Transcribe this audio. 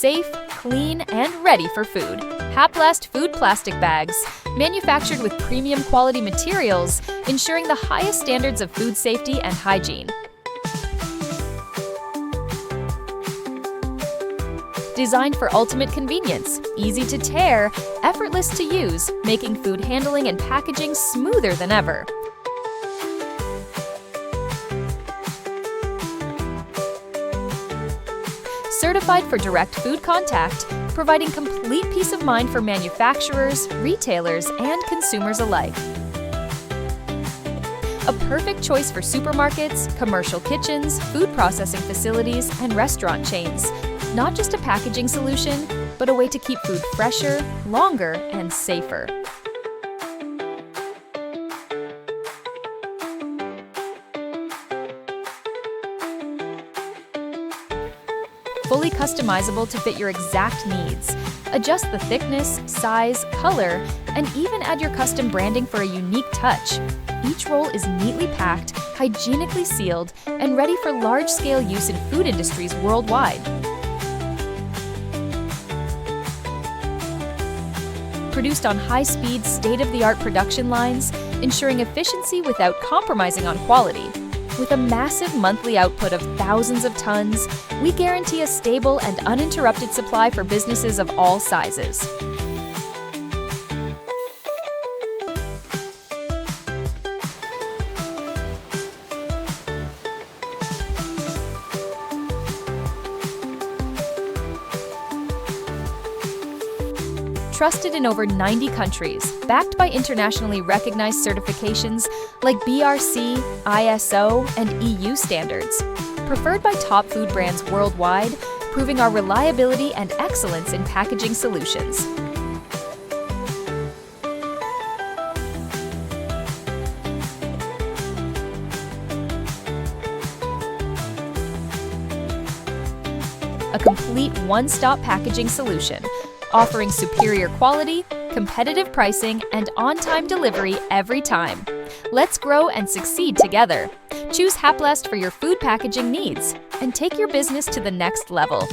safe, clean, and ready for food. Haplast food plastic bags, manufactured with premium quality materials, ensuring the highest standards of food safety and hygiene. Designed for ultimate convenience, easy to tear, effortless to use, making food handling and packaging smoother than ever. Certified for direct food contact, providing complete peace of mind for manufacturers, retailers, and consumers alike. A perfect choice for supermarkets, commercial kitchens, food processing facilities, and restaurant chains. Not just a packaging solution, but a way to keep food fresher, longer, and safer. Fully customizable to fit your exact needs. Adjust the thickness, size, color, and even add your custom branding for a unique touch. Each roll is neatly packed, hygienically sealed, and ready for large-scale use in food industries worldwide. Produced on high-speed, state-of-the-art production lines, ensuring efficiency without compromising on quality. With a massive monthly output of thousands of tons, we guarantee a stable and uninterrupted supply for businesses of all sizes. Trusted in over 90 countries, backed by internationally recognized certifications like BRC, ISO, and EU standards. Preferred by top food brands worldwide, proving our reliability and excellence in packaging solutions. A complete one-stop packaging solution, offering superior quality, competitive pricing, and on-time delivery every time. Let's grow and succeed together. Choose Haplast for your food packaging needs and take your business to the next level.